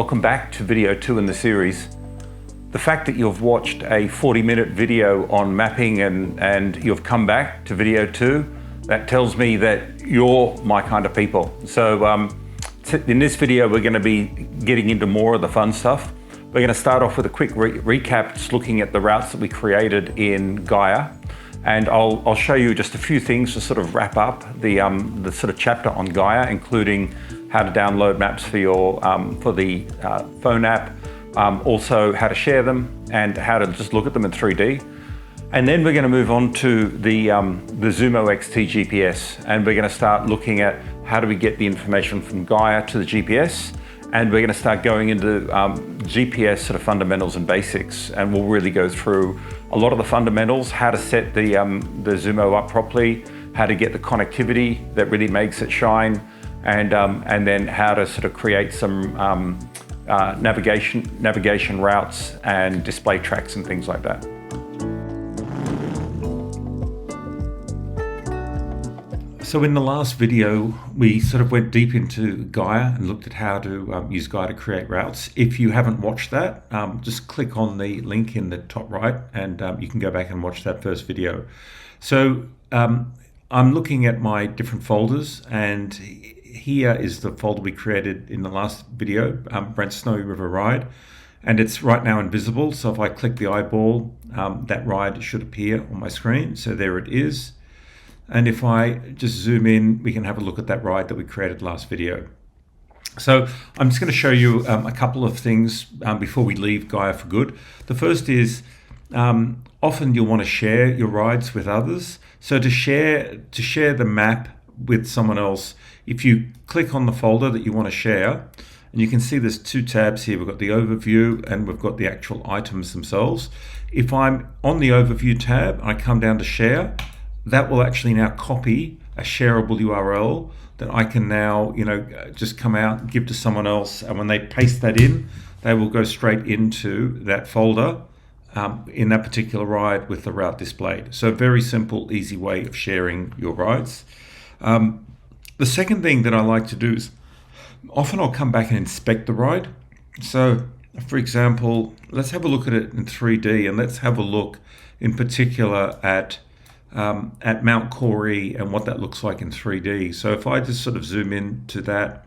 Welcome back to video 2 in the series. The fact that you've watched a 40-minute video on mapping and you've come back to video 2, that tells me that you're my kind of people. So in this video, we're going to be getting into more of the fun stuff. We're going to start off with a quick recap, just looking at the routes that we created in Gaia. And I'll show you just a few things to sort of wrap up the sort of chapter on Gaia, including how to download maps for your for the phone app, also how to share them and how to just look at them in 3D. And then we're going to move on to the Zumo XT GPS, and we're going to start looking at how do we get the information from Gaia to the GPS, and we're going to start going into GPS sort of fundamentals and basics, and we'll really go through a lot of the fundamentals, how to set the Zumo up properly, how to get the connectivity that really makes it shine, and then how to sort of create some navigation routes and display tracks and things like that. So in the last video, we sort of went deep into Gaia and looked at how to use Gaia to create routes. If you haven't watched that, just click on the link in the top right and you can go back and watch that first video. So I'm looking at my different folders, and here is the folder we created in the last video, Brent's Snowy River Ride, and it's right now invisible. So if I click the eyeball, that ride should appear on my screen. So there it is. And if I just zoom in, we can have a look at that ride that we created last video. So I'm just going to show you a couple of things before we leave Gaia for good. The first is often you'll want to share your rides with others. So to share the map with someone else, if you click on the folder that you want to share, and you can see there's two tabs here. We've got the overview and we've got the actual items themselves. If I'm on the overview tab, I come down to share, that will actually now copy a shareable URL that I can now, just come out and give to someone else. And when they paste that in, they will go straight into that folder in that particular ride with the route displayed. So very simple, easy way of sharing your rides. The second thing that I like to do is often I'll come back and inspect the ride. So for example, let's have a look at it in 3D, and let's have a look in particular at Mount Corey and what that looks like in 3D. So if I just sort of zoom in to that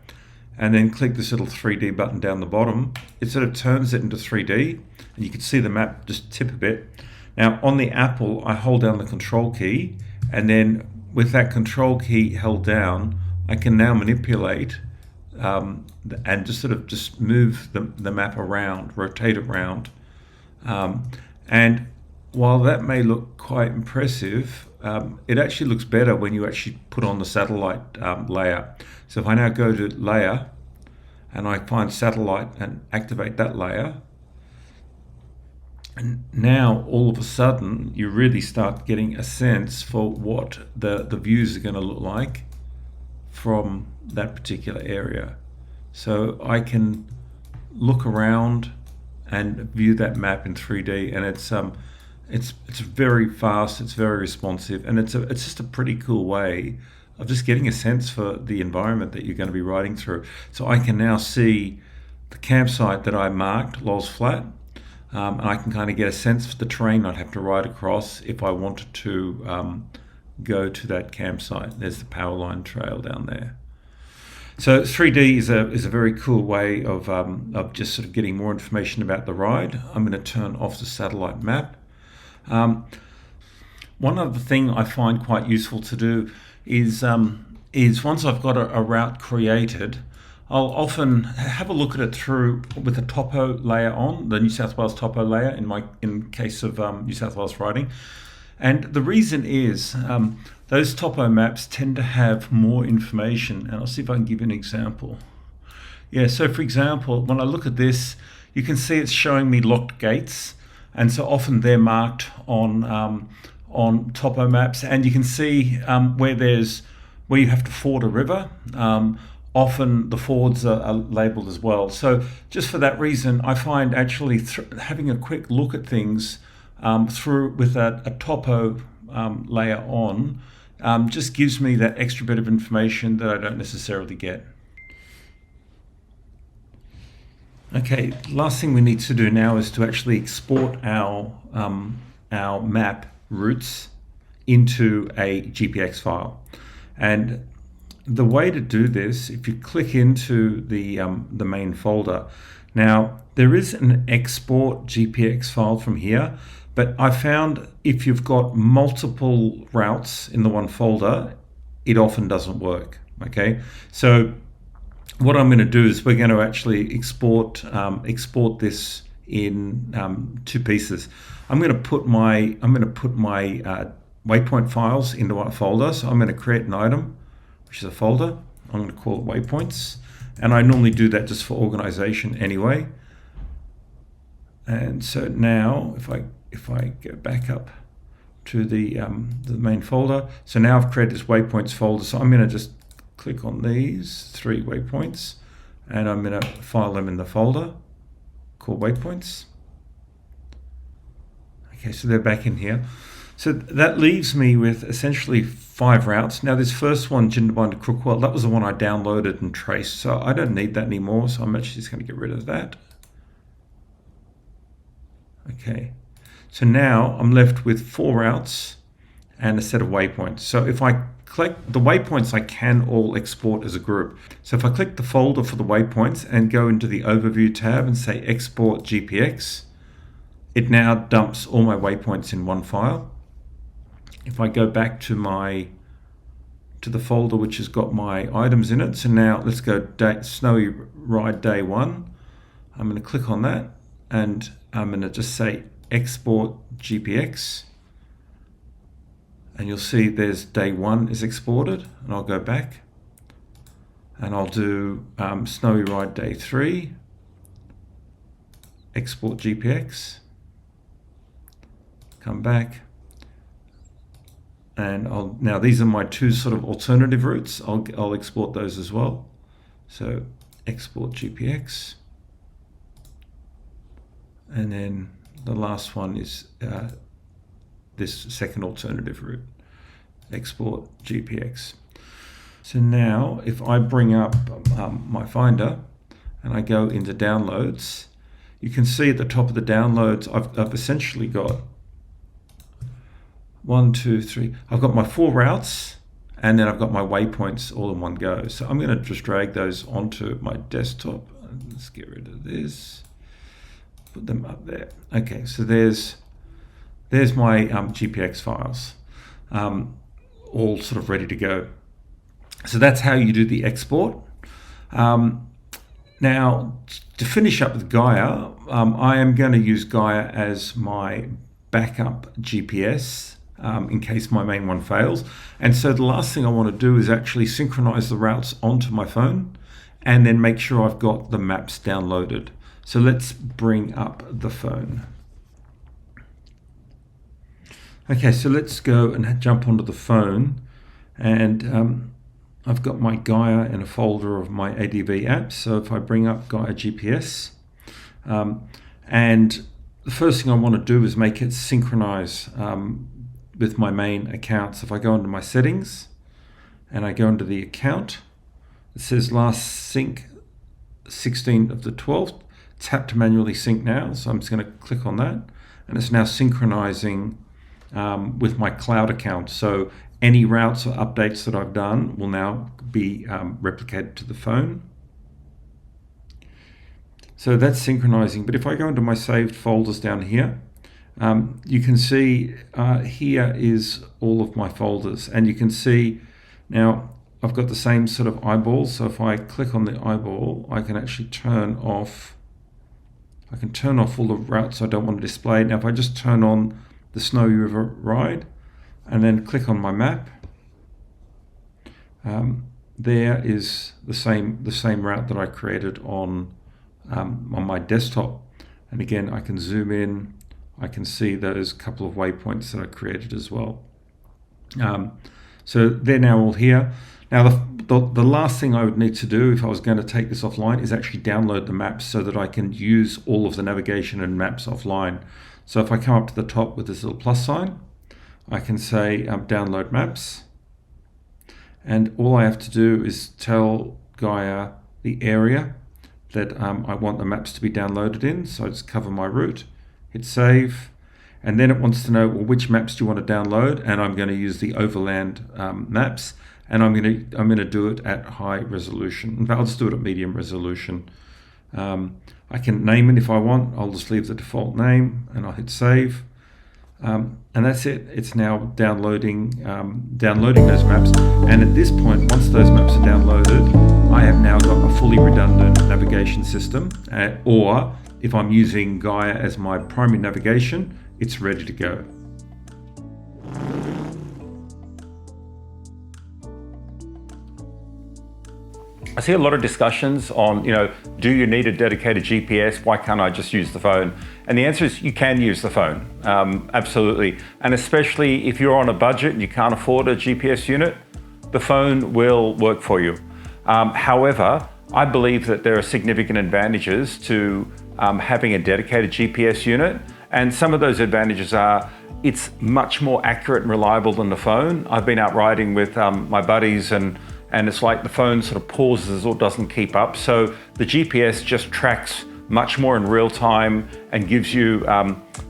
and then click this little 3D button down the bottom, it sort of turns it into 3D, and you can see the map just tip a bit. Now on the Apple, I hold down the control key, and then with that control key held down, I can now manipulate and just move the map around, rotate it around. And while that may look quite impressive, it actually looks better when you actually put on the satellite layer. So if I now go to layer and I find satellite and activate that layer, and now all of a sudden you really start getting a sense for what the views are going to look like from that particular area. So I can look around and view that map in 3D, and it's very fast, it's very responsive, and it's just a pretty cool way of just getting a sense for the environment that you're going to be riding through. So I can now see the campsite that I marked, Lols Flat, and I can kind of get a sense for the terrain I'd have to ride across if I wanted to go to that campsite. There's the Powerline Trail down there. So 3D is a very cool way of just sort of getting more information about the ride. I'm going to turn off the satellite map. One other thing I find quite useful to do is once I've got a route created, I'll often have a look at it through with a topo layer on, the New South Wales topo layer in case of New South Wales riding. And the reason is those topo maps tend to have more information, and I'll see if I can give you an example. Yeah, so for example, when I look at this, you can see it's showing me locked gates. And so often they're marked on topo maps, and you can see where you have to ford a river. Often the fords are labelled as well. So just for that reason, I find actually having a quick look at things through with a topo layer on just gives me that extra bit of information that I don't necessarily get. Okay, last thing we need to do now is to actually export our map routes into a GPX file. And the way to do this, if you click into the main folder, now there is an export GPX file from here, but I found if you've got multiple routes in the one folder, it often doesn't work. Okay, so what I'm going to do is we're going to actually export this in two pieces. I'm going to put my waypoint files into one folder. So I'm going to create an item, which is a folder. I'm going to call it waypoints, and I normally do that just for organization anyway. And so now, if I go back up to the main folder, so now I've created this waypoints folder. So I'm going to just click on these 3 waypoints, and I'm going to file them in the folder called waypoints. Okay, so they're back in here. So that leaves me with essentially 5 routes. Now this first one, Jindabyne to Crookwell, that was the one I downloaded and traced, so I don't need that anymore, so I'm actually just going to get rid of that. Okay, so now I'm left with 4 routes and a set of waypoints. So if I click the waypoints, I can all export as a group. So if I click the folder for the waypoints and go into the overview tab and say export GPX, it now dumps all my waypoints in one file. If I go back to the folder which has got my items in it, so now let's go Snowy Ride Day 1. I'm going to click on that and I'm going to just say export GPX. And you'll see there's day 1 is exported, and I'll go back and I'll do Snowy Ride Day 3, export GPX, come back, and now these are my 2 sort of alternative routes. I'll export those as well. So export GPX, and then the last one is this second alternative route, export GPX. So now if I bring up my Finder and I go into downloads, you can see at the top of the downloads I've essentially got 1, 2, 3. I've got my 4 routes, and then I've got my waypoints all in one go. So I'm going to just drag those onto my desktop. Let's get rid of this, put them up there. Okay, so there's my GPX files, all sort of ready to go. So that's how you do the export. Now, to finish up with Gaia, I am going to use Gaia as my backup GPS in case my main one fails. And so the last thing I want to do is actually synchronize the routes onto my phone and then make sure I've got the maps downloaded. So let's bring up the phone. Okay, so let's go and jump onto the phone, and I've got my Gaia in a folder of my ADV apps. So if I bring up Gaia GPS, and the first thing I want to do is make it synchronize with my main account. So if I go into my settings and I go into the account, it says last sync 16th of the 12th, tap to manually sync now. So I'm just going to click on that, and it's now synchronizing with my cloud account. So any routes or updates that I've done will now be replicated to the phone. So that's synchronizing. But if I go into my saved folders down here, you can see here is all of my folders, and you can see now I've got the same sort of eyeball. So if I click on the eyeball, I can actually turn off all the routes I don't want to display. Now if I just turn on the Snowy River Ride and then click on my map, there is the same route that I created on my desktop. And again, I can zoom in, I can see those couple of waypoints that I created as well. So they're now all here. Now the last thing I would need to do if I was going to take this offline is actually download the maps so that I can use all of the navigation and maps offline. So if I come up to the top with this little plus sign, I can say download maps, and all I have to do is tell Gaia the area that I want the maps to be downloaded in. So I just cover my route, hit save, and then it wants to know, well, which maps do you want to download? And I'm going to use the overland maps, and I'm going to do it at high resolution. In fact, I'll just do it at medium resolution. I can name it if I want. I'll just leave the default name, and I'll hit save. And that's it. It's now downloading those maps. And at this point, once those maps are downloaded, I have now got a fully redundant navigation system. Or if I'm using Gaia as my primary navigation, it's ready to go. I see a lot of discussions on, do you need a dedicated GPS? Why can't I just use the phone? And the answer is you can use the phone, absolutely. And especially if you're on a budget and you can't afford a GPS unit, the phone will work for you. However, I believe that there are significant advantages to having a dedicated GPS unit. And some of those advantages are it's much more accurate and reliable than the phone. I've been out riding with my buddies and it's like the phone sort of pauses or doesn't keep up. So the GPS just tracks much more in real time and gives you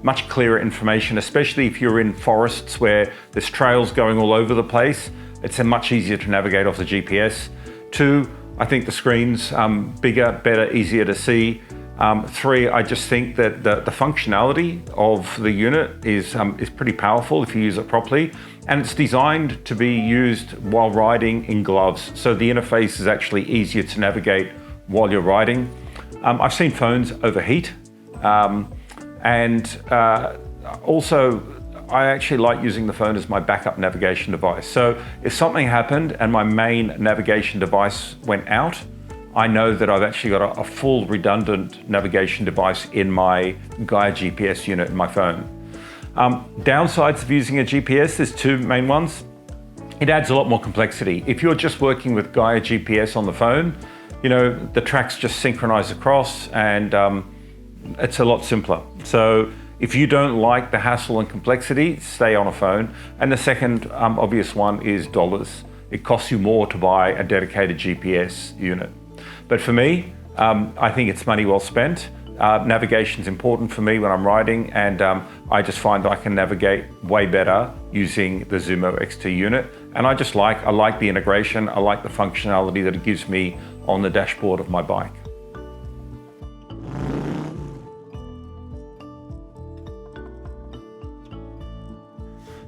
much clearer information, especially if you're in forests where there's trails going all over the place. It's much easier to navigate off the GPS. 2, I think the screen's bigger, better, easier to see. 3, I just think that the functionality of the unit is pretty powerful if you use it properly. And it's designed to be used while riding in gloves. So the interface is actually easier to navigate while you're riding. I've seen phones overheat. Also, I actually like using the phone as my backup navigation device. So if something happened and my main navigation device went out, I know that I've actually got a full redundant navigation device in my Gaia GPS unit in my phone. Downsides of using a GPS, there's 2 main ones. It adds a lot more complexity. If you're just working with Gaia GPS on the phone, the tracks just synchronize across and it's a lot simpler. So if you don't like the hassle and complexity, stay on a phone. And the second obvious one is dollars. It costs you more to buy a dedicated GPS unit. But for me, I think it's money well spent. Navigation is important for me when I'm riding, and I just find that I can navigate way better using the Zumo XT unit. And I like the integration, I like the functionality that it gives me on the dashboard of my bike.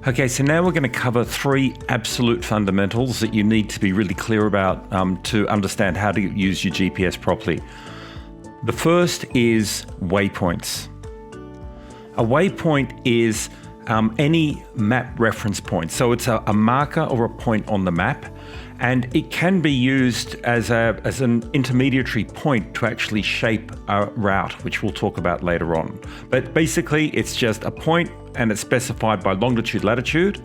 Okay, so now we're going to cover 3 absolute fundamentals that you need to be really clear about to understand how to use your GPS properly. The first is waypoints. A waypoint is any map reference point. So it's a marker or a point on the map, and it can be used as an intermediary point to actually shape a route, which we'll talk about later on. But basically, it's just a point, and it's specified by longitude, latitude.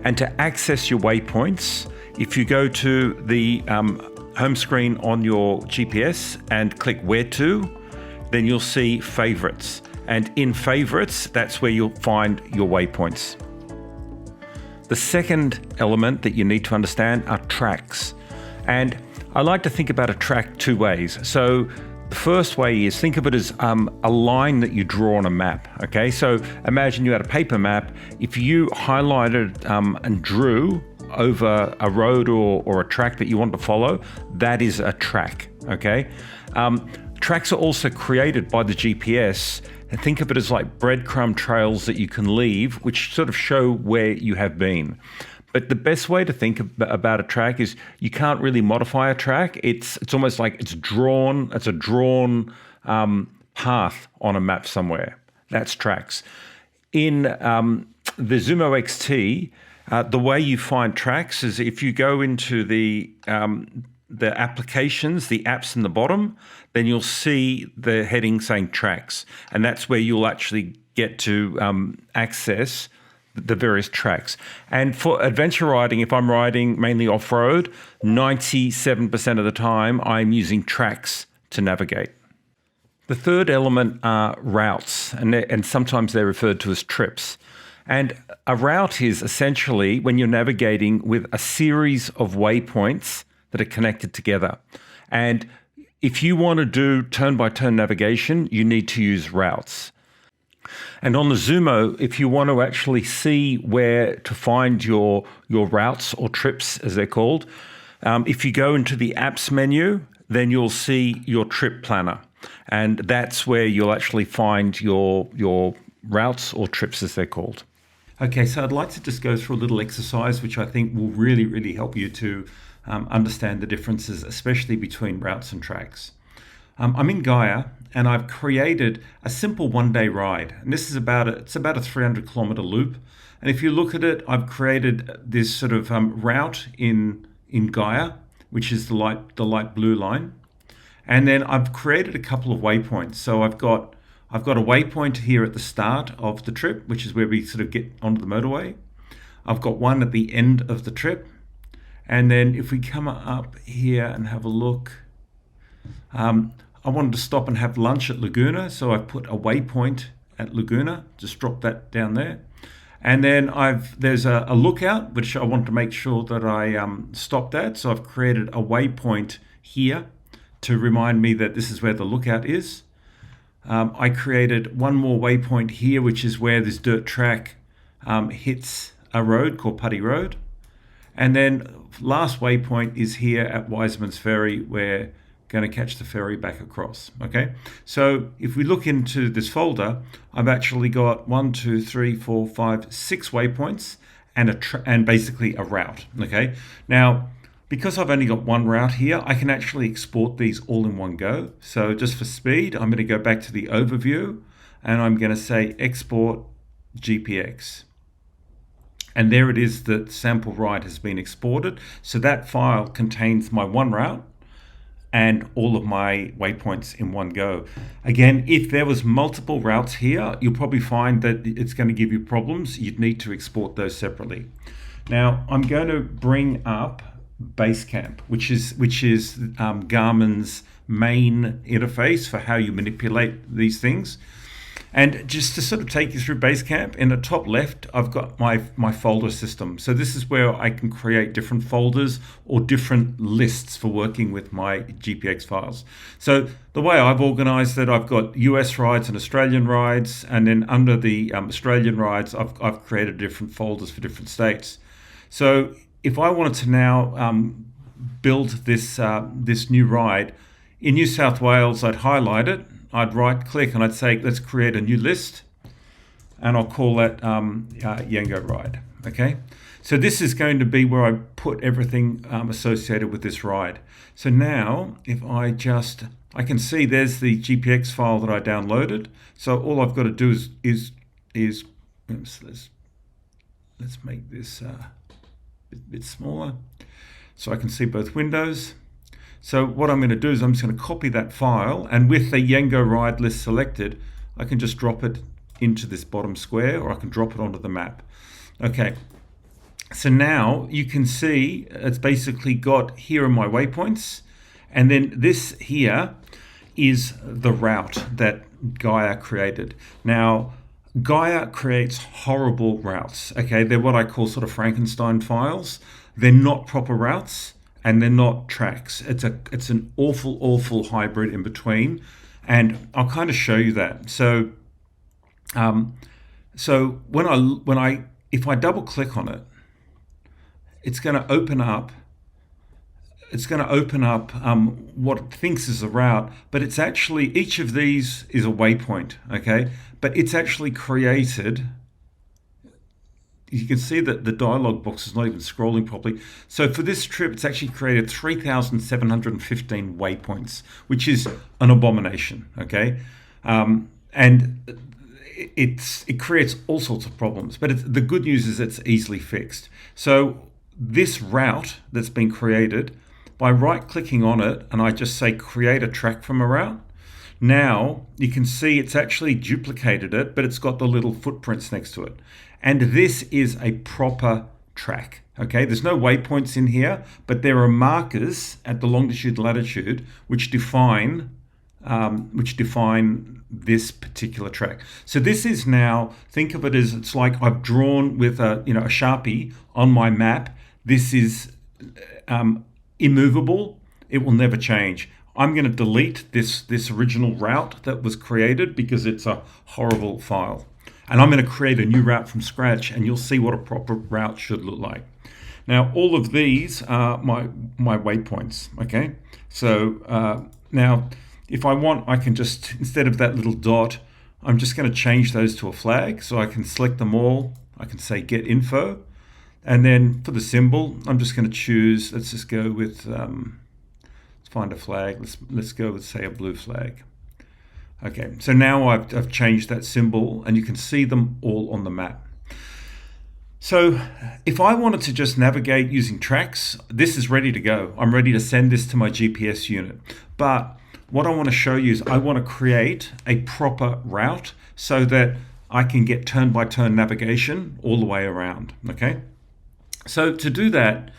And to access your waypoints, if you go to the home screen on your GPS and click Where To, then you'll see favorites. And in favorites, that's where you'll find your waypoints. The second element that you need to understand are tracks. And I like to think about a track 2 ways. So the first way is think of it as a line that you draw on a map. Okay, so imagine you had a paper map. If you highlighted and drew over a road or a track that you want to follow, that is a track. Okay, tracks are also created by the GPS. And think of it as like breadcrumb trails that you can leave, which sort of show where you have been. But the best way to think about a track is you can't really modify a track. It's almost like it's a drawn path on a map somewhere. That's tracks. In the Zumo XT, the way you find tracks is if you go into the applications, the apps in the bottom, then you'll see the heading saying tracks. And that's where you'll actually get to access the various tracks. And for adventure riding, if I'm riding mainly off-road, 97% of the time I'm using tracks to navigate. The third element are routes, and sometimes they're referred to as trips. And a route is essentially when you're navigating with a series of waypoints that are connected together. And if you want to do turn-by-turn navigation, you need to use routes. And on the Zumo, if you want to actually see where to find your routes or trips, as they're called, if you go into the apps menu, then you'll see your trip planner. And that's where you'll actually find your routes or trips, as they're called. Okay, so I'd like to just go through a little exercise which I think will really, really help you to understand the differences, especially between routes and tracks. I'm in Gaia and I've created a simple one-day ride. And this is about a 300-kilometer loop. And if you look at it, I've created this sort of route in Gaia, which is the light blue line. And then I've created a couple of waypoints. So I've got a waypoint here at the start of the trip, which is where we sort of get onto the motorway. I've got one at the end of the trip. And then if we come up here and have a look, I wanted to stop and have lunch at Laguna. So I've put a waypoint at Laguna, just drop that down there. And then there's a lookout, which I want to make sure that I stopped at. So I've created a waypoint here to remind me that this is where the lookout is. I created one more waypoint here, which is where this dirt track hits a road called Putty Road. And then last waypoint is here at Wiseman's Ferry, where going to catch the ferry back across. Okay, so if we look into this folder, I've actually got 1, 2, 3, 4, 5, 6 waypoints and basically a route. Okay, now because I've only got one route here, I can actually export these all in one go. So just for speed, I'm going to go back to the overview and I'm going to say export GPX. And there it is, the sample ride has been exported. So that file contains my one route and all of my waypoints in one go. Again, if there was multiple routes here, you'll probably find that it's going to give you problems. You'd need to export those separately. Now, I'm going to bring up Basecamp, which is Garmin's main interface for how you manipulate these things. And just to sort of take you through Basecamp, in the top left, I've got my folder system. So this is where I can create different folders or different lists for working with my GPX files. So the way I've organized it, I've got US rides and Australian rides. And then under the Australian rides, I've created different folders for different states. So if I wanted to now build this new ride, in New South Wales, I'd highlight it. I'd right click and I'd say, let's create a new list. And I'll call that Yango ride. Okay. So this is going to be where I put everything associated with this ride. So now if I can see there's the GPX file that I downloaded. So all I've got to do is let's make this a bit smaller so I can see both windows. So what I'm going to do is I'm just going to copy that file, and with the Yango ride list selected, I can just drop it into this bottom square, or I can drop it onto the map. Okay, so now you can see it's basically got here are my waypoints, and then this here is the route that Gaia created. Now, Gaia creates horrible routes. Okay, they're what I call sort of Frankenstein files. They're not proper routes. And they're not tracks. It's an awful hybrid in between, and I'll kind of show you that. So, if I double click on it, it's going to open up. It's going to open up what it thinks is a route, but it's actually each of these is a waypoint. Okay, but it's actually created. You can see that the dialog box is not even scrolling properly. So for this trip, it's actually created 3,715 waypoints, which is an abomination, okay? And it creates all sorts of problems. But the good news is it's easily fixed. So this route that's been created, by right-clicking on it, and I just say create a track from a route, now you can see it's actually duplicated it, but it's got the little footprints next to it. And this is a proper track. Okay, there's no waypoints in here, but there are markers at the longitude, latitude, which define this particular track. So this is now, think of it as it's like I've drawn with a Sharpie on my map. This is immovable. It will never change. I'm going to delete this original route that was created because it's a horrible file. And I'm going to create a new route from scratch, and you'll see what a proper route should look like. Now, all of these are my waypoints, okay? So now, if I want, I can just, instead of that little dot, I'm just going to change those to a flag. So I can select them all. I can say get info. And then for the symbol, I'm just going to choose, let's just go with, let's find a flag. Let's go with, say, a blue flag. Okay, so now I've changed that symbol, and you can see them all on the map. So if I wanted to just navigate using tracks, this is ready to go. I'm ready to send this to my GPS unit. But what I want to show you is I want to create a proper route so that I can get turn-by-turn navigation all the way around, okay? So to do that,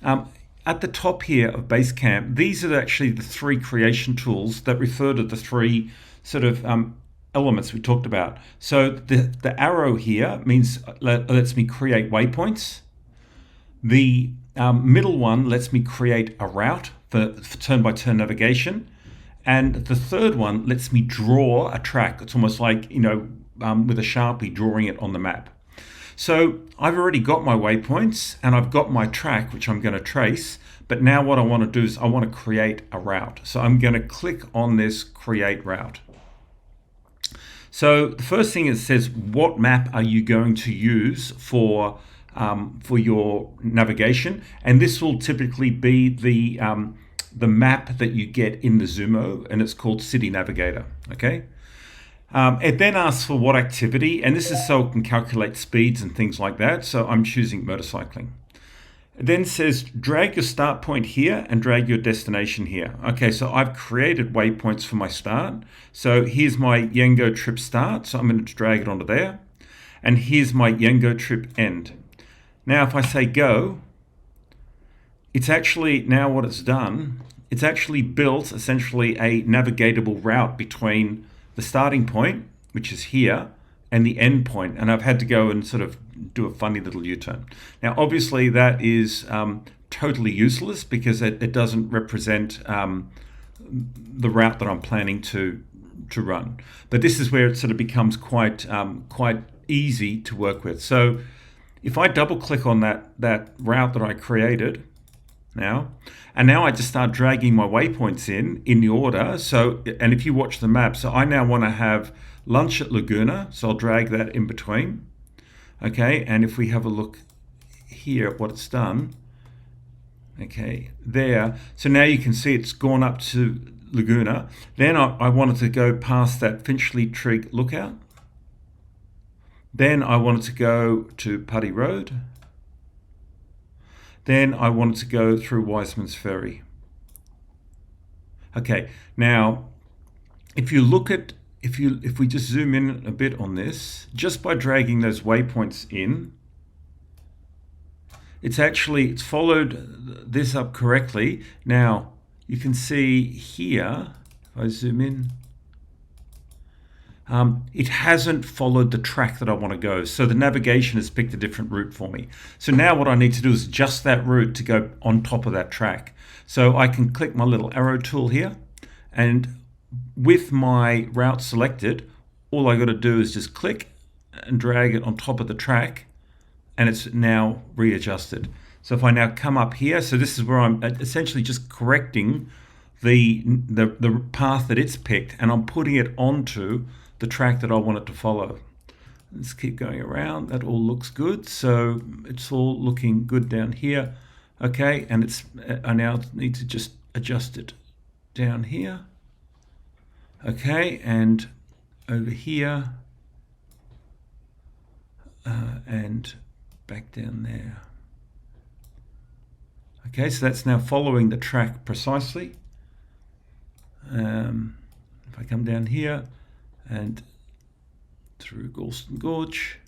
at the top here of Basecamp, these are actually the 3 creation tools that refer to the 3 sort of elements we talked about. So the arrow here means lets me create waypoints. The middle one lets me create a route for turn-by-turn navigation. And the third one lets me draw a track. It's almost like, with a Sharpie drawing it on the map. So I've already got my waypoints and I've got my track, which I'm going to trace. But now what I want to do is I want to create a route. So I'm going to click on this create route. So the first thing it says, what map are you going to use for your navigation? And this will typically be the map that you get in the Zumo, and it's called City Navigator, okay? It then asks for what activity, and this is so it can calculate speeds and things like that. So I'm choosing motorcycling. It then says drag your start point here and drag your destination here. Okay, so I've created waypoints for my start. So here's my Yengo trip start. So I'm going to drag it onto there. And here's my Yengo trip end. Now, if I say go, it's actually, now what it's done, it's actually built essentially a navigatable route between the starting point, which is here, and the end point. And I've had to go and sort of do a funny little U-turn. Now, obviously, that is totally useless because it doesn't represent the route that I'm planning to run. But this is where it sort of becomes quite easy to work with. So if I double click on that route that I created now, and now I just start dragging my waypoints in the order. So, and if you watch the map, so I now want to have lunch at Laguna, so I'll drag that in between. Okay, and if we have a look here at what it's done, okay, there. So now you can see it's gone up to Laguna. Then I wanted to go past that Finchley Trig lookout. Then I wanted to go to Putty Road. Then I wanted to go through Wiseman's Ferry. Okay, now if you look at, if we just zoom in a bit on this, just by dragging those waypoints in, it's followed this up correctly. Now you can see here, if I zoom in, it hasn't followed the track that I want to go. So the navigation has picked a different route for me. So now what I need to do is adjust that route to go on top of that track. So I can click my little arrow tool here, and with my route selected, all I got to do is just click and drag it on top of the track, and it's now readjusted. So if I now come up here, so this is where I'm essentially just correcting the path that it's picked, and I'm putting it onto the track that I want it to follow. Let's keep going around. That all looks good. So it's all looking good down here. Okay, and I now need to just adjust it down here. Okay, and over here, and back down there. Okay, so that's now following the track precisely. If I come down here and through Galston Gorge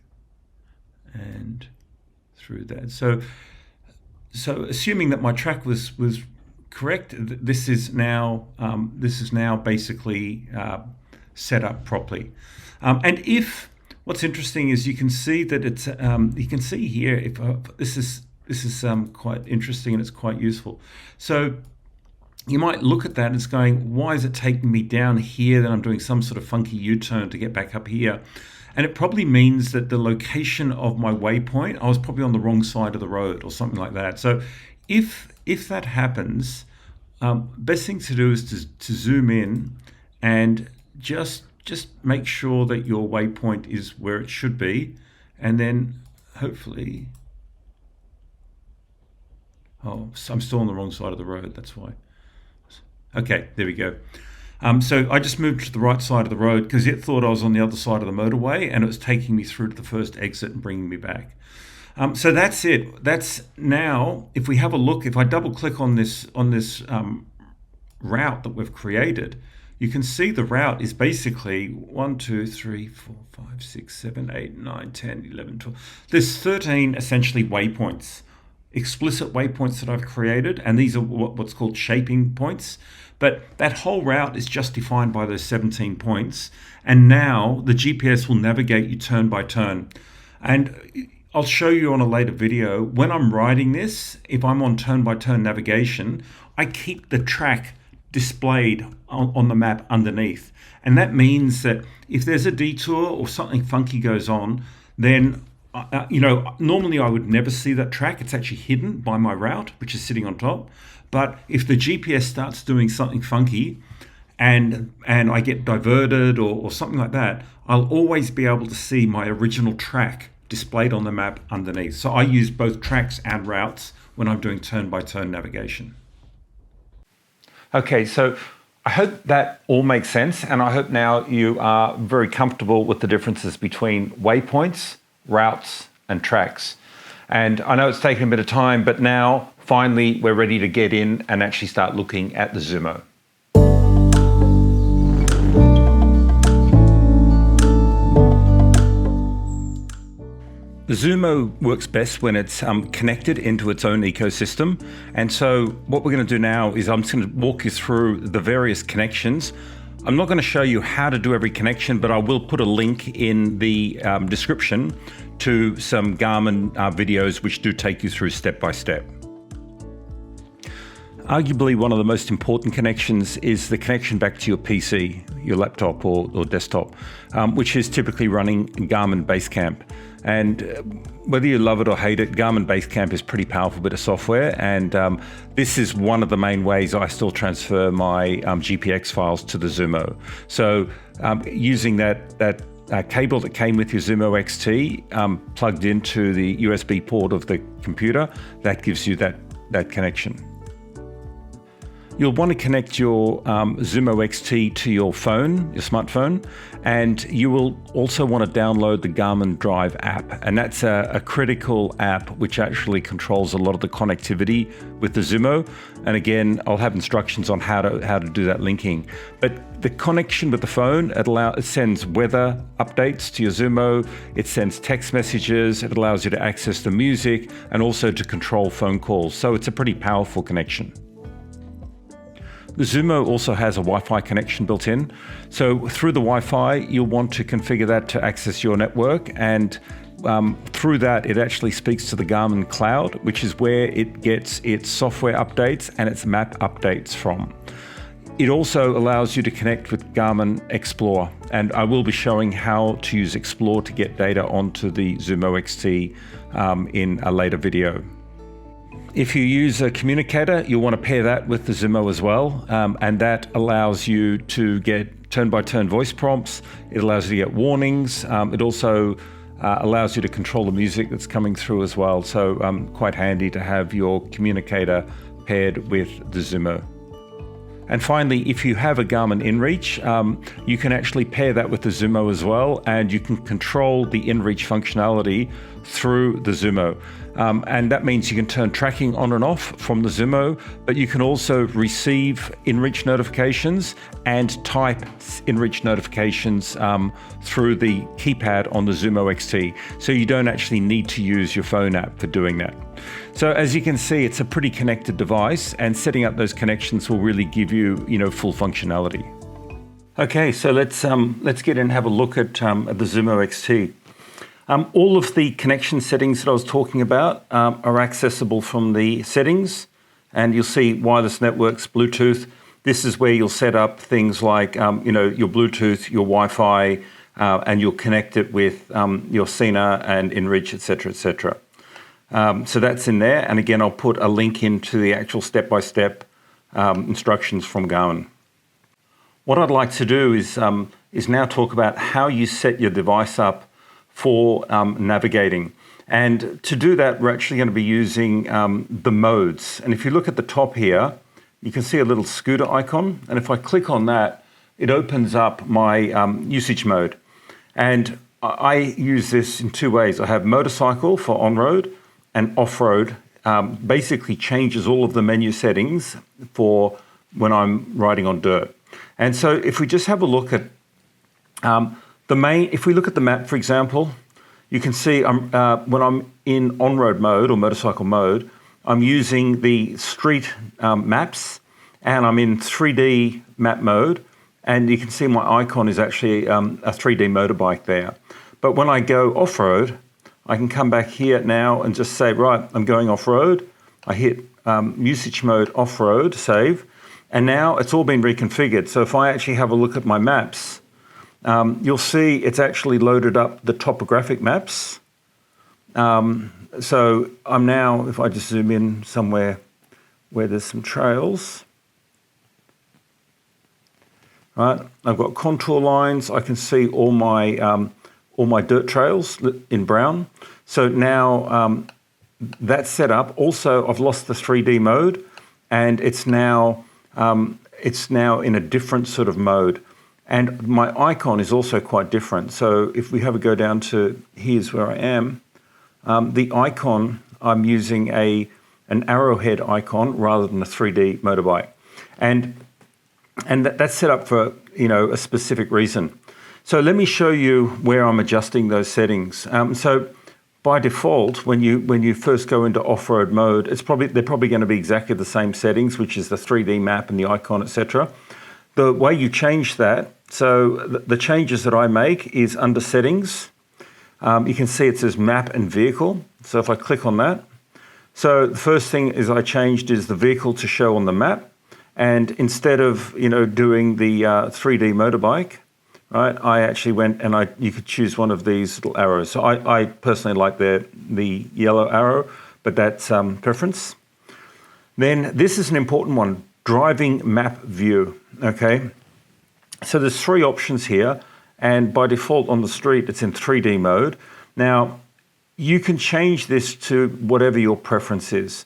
and through that. So assuming that my track was correct, this is now basically set up properly. And if what's interesting is you can see that it's you can see here if this is quite interesting and it's quite useful. So you might look at that and it's going, why is it taking me down here? Then I'm doing some sort of funky U-turn to get back up here. And it probably means that the location of my waypoint, I was probably on the wrong side of the road or something like that. So if that happens, best thing to do is to zoom in and just make sure that your waypoint is where it should be. And then hopefully, oh, I'm still on the wrong side of the road, that's why. Okay, there we go. So I just moved to the right side of the road because it thought I was on the other side of the motorway, and it was taking me through to the first exit and bringing me back. So that's it. That's now, if we have a look, if I double click on this route that we've created, you can see the route is basically 1, 2, 3, 4, 5, 6, 7, 8, 9, 10, 11, 12. There's 13 essentially waypoints, explicit waypoints that I've created, and these are what's called shaping points. But that whole route is just defined by those 17 points. And now the GPS will navigate you turn by turn. And I'll show you on a later video, when I'm riding this, if I'm on turn by turn navigation, I keep the track displayed on the map underneath. And that means that if there's a detour or something funky goes on, then normally I would never see that track. It's actually hidden by my route, which is sitting on top. But if the GPS starts doing something funky and I get diverted or something like that, I'll always be able to see my original track displayed on the map underneath. So I use both tracks and routes when I'm doing turn-by-turn navigation. Okay, so I hope that all makes sense, and I hope now you are very comfortable with the differences between waypoints, routes, and tracks. And I know it's taken a bit of time, but now finally we're ready to get in and actually start looking at the Zumo. The Zumo works best when it's connected into its own ecosystem. And so what we're going to do now is I'm just going to walk you through the various connections. I'm not going to show you how to do every connection, but I will put a link in the description to some Garmin videos which do take you through step by step. Arguably one of the most important connections is the connection back to your PC, your laptop or desktop, which is typically running Garmin Basecamp. And whether you love it or hate it, Garmin Basecamp is a pretty powerful bit of software, and this is one of the main ways I still transfer my GPX files to the Zumo. So using that cable that came with your Zumo XT plugged into the USB port of the computer, that gives you that connection. You'll want to connect your Zumo XT to your phone, your smartphone, and you will also want to download the Garmin Drive app. And that's a critical app which actually controls a lot of the connectivity with the Zumo. And again, I'll have instructions on how to do that linking. But the connection with the phone, it sends weather updates to your Zumo, it sends text messages, it allows you to access the music and also to control phone calls. So it's a pretty powerful connection. The Zumo also has a Wi-Fi connection built in. So through the Wi-Fi, you'll want to configure that to access your network. And through that, it actually speaks to the Garmin cloud, which is where it gets its software updates and its map updates from. It also allows you to connect with Garmin Explore. And I will be showing how to use Explore to get data onto the Zumo XT in a later video. If you use a communicator, you'll want to pair that with the Zumo as well, and that allows you to get turn-by-turn voice prompts. It allows you to get warnings. It also allows you to control the music that's coming through as well. So quite handy to have your communicator paired with the Zumo. And finally, if you have a Garmin InReach, you can actually pair that with the Zumo as well, and you can control the InReach functionality through the Zumo. And that means you can turn tracking on and off from the Zumo, but you can also receive InReach notifications and type InReach notifications through the keypad on the Zumo XT. So you don't actually need to use your phone app for doing that. So as you can see, it's a pretty connected device, and setting up those connections will really give you, full functionality. Okay, so let's get in and have a look at the Zumo XT. All of the connection settings that I was talking about are accessible from the settings, and you'll see wireless networks, Bluetooth. This is where you'll set up things like, your Bluetooth, your Wi-Fi, and you'll connect it with your Sena and Enrich, etc., etc. So that's in there. And again, I'll put a link into the actual step-by-step instructions from Garmin. What I'd like to do is now talk about how you set your device up for navigating. And to do that, we're actually going to be using the modes. And if you look at the top here, you can see a little scooter icon. And if I click on that, it opens up my usage mode. And I use this in two ways. I have motorcycle for on-road, and off-road basically changes all of the menu settings for when I'm riding on dirt. And so if we just have a look at if we look at the map, for example, you can see when I'm in on-road mode or motorcycle mode, I'm using the street maps, and I'm in 3D map mode, and you can see my icon is actually a 3D motorbike there. But when I go off-road, I can come back here now and just say, right, I'm going off-road. I hit usage mode off-road, save, and now it's all been reconfigured. So if I actually have a look at my maps, you'll see it's actually loaded up the topographic maps. So I'm now, if I just zoom in somewhere where there's some trails, right? I've got contour lines. I can see all my dirt trails in brown. So now that's set up. Also, I've lost the 3D mode, and it's now in a different sort of mode. And my icon is also quite different. So if we have a go down to here's where I am, the icon, I'm using an arrowhead icon rather than a 3D motorbike. And that's set up for a specific reason. So let me show you where I'm adjusting those settings. So by default, when you first go into off-road mode, they're probably going to be exactly the same settings, which is the 3D map and the icon, etc. The way you change that, so the changes that I make is under settings. You can see it says map and vehicle. So if I click on that, so the first thing is I changed is the vehicle to show on the map, and instead of doing the 3D motorbike, right, I actually went and you could choose one of these little arrows. So I personally like the yellow arrow, but that's preference. Then this is an important one, driving map view, okay? So there's three options here, and by default on the street, it's in 3D mode. Now, you can change this to whatever your preference is.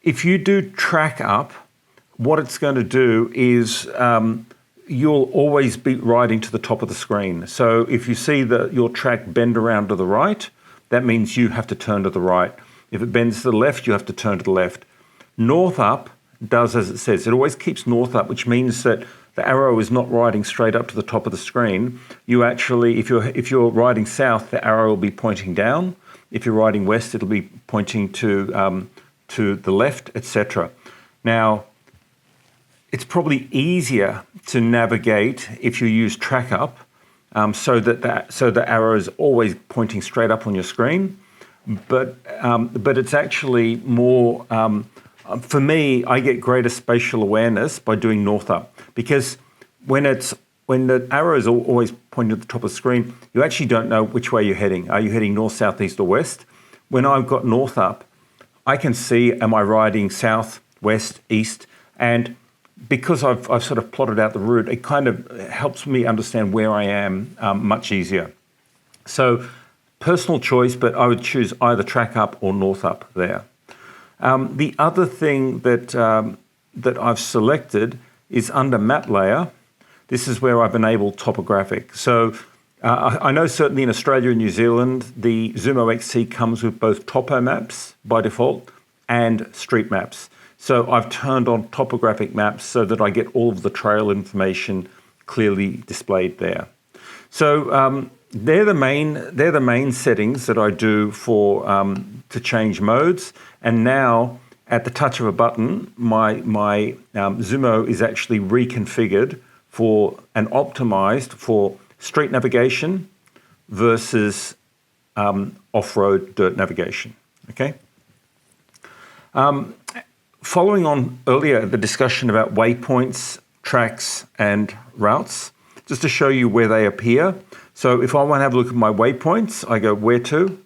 If you do track up, what it's going to do is you'll always be riding to the top of the screen. So if you see your track bend around to the right, that means you have to turn to the right. If it bends to the left, you have to turn to the left. North up does as it says. It always keeps north up, which means that the arrow is not riding straight up to the top of the screen. You actually, if you're riding south, the arrow will be pointing down. If you're riding west, it'll be pointing to the left, etc. Now, it's probably easier to navigate if you use track up, so the arrow is always pointing straight up on your screen. But it's actually more. For me, I get greater spatial awareness by doing north up, because when the arrow is always pointing at the top of the screen, you actually don't know which way you're heading. Are you heading north, south, east, or west? When I've got north up, I can see, am I riding south, west, east? And because I've sort of plotted out the route, it kind of helps me understand where I am much easier. So personal choice, but I would choose either track up or north up there. The other thing that I've selected is under map layer. This is where I've enabled topographic. So I know certainly in Australia and New Zealand, the Zumo XT comes with both topo maps by default and street maps. So I've turned on topographic maps so that I get all of the trail information clearly displayed there. So they're the main settings that I do for to change modes. And now, at the touch of a button, my Zumo is actually reconfigured for and optimized for street navigation versus off-road dirt navigation. Okay. following on earlier, the discussion about waypoints, tracks, and routes, just to show you where they appear. So if I want to have a look at my waypoints, I go where to,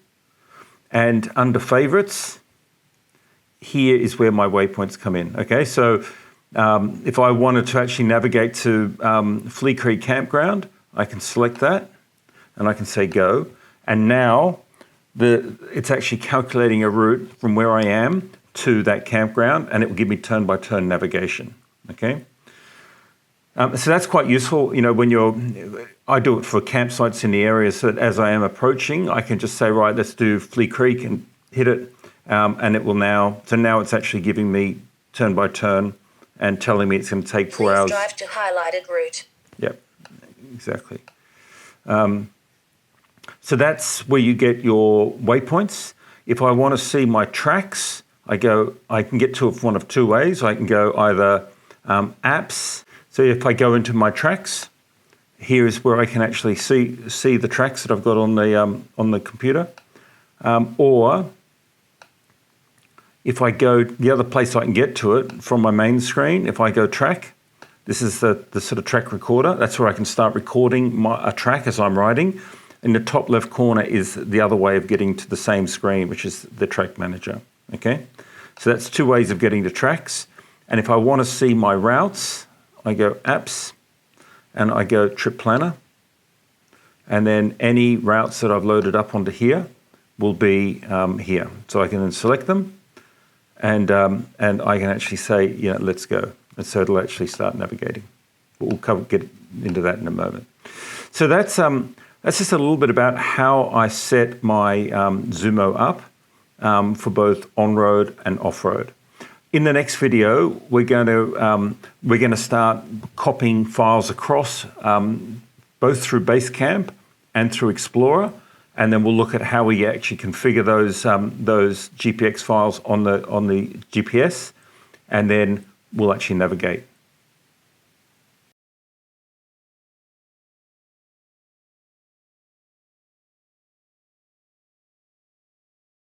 and under favorites, here is where my waypoints come in. Okay, so if I wanted to actually navigate to Flea Creek Campground, I can select that and I can say go. And now it's actually calculating a route from where I am to that campground, and it will give me turn-by-turn navigation. Okay, so that's quite useful. You know, when I do it for campsites in the areas that as I am approaching, I can just say, right, let's do Flea Creek and hit it, and it will now. So now it's actually giving me turn-by-turn and telling me it's going to take 4 hours. Please drive to highlighted route. Yep, exactly. So that's where you get your waypoints. If I want to see my tracks, I can get to it one of two ways. I can go either apps. So if I go into my tracks, here is where I can actually see the tracks that I've got on the computer. Or if I go, the other place I can get to it from my main screen, if I go track, this is the sort of track recorder. That's where I can start recording a track as I'm riding. In the top left corner is the other way of getting to the same screen, which is the track manager. Okay, so that's two ways of getting to tracks. And if I want to see my routes, I go apps and I go trip planner. And then any routes that I've loaded up onto here will be here. So I can then select them and I can actually say, let's go. And so it'll actually start navigating. We'll get into that in a moment. So that's just a little bit about how I set my Zumo up for both on-road and off-road. In the next video, we're going to start copying files across both through Basecamp and through Explorer, and then we'll look at how we actually configure those GPX files on the GPS, and then we'll actually navigate.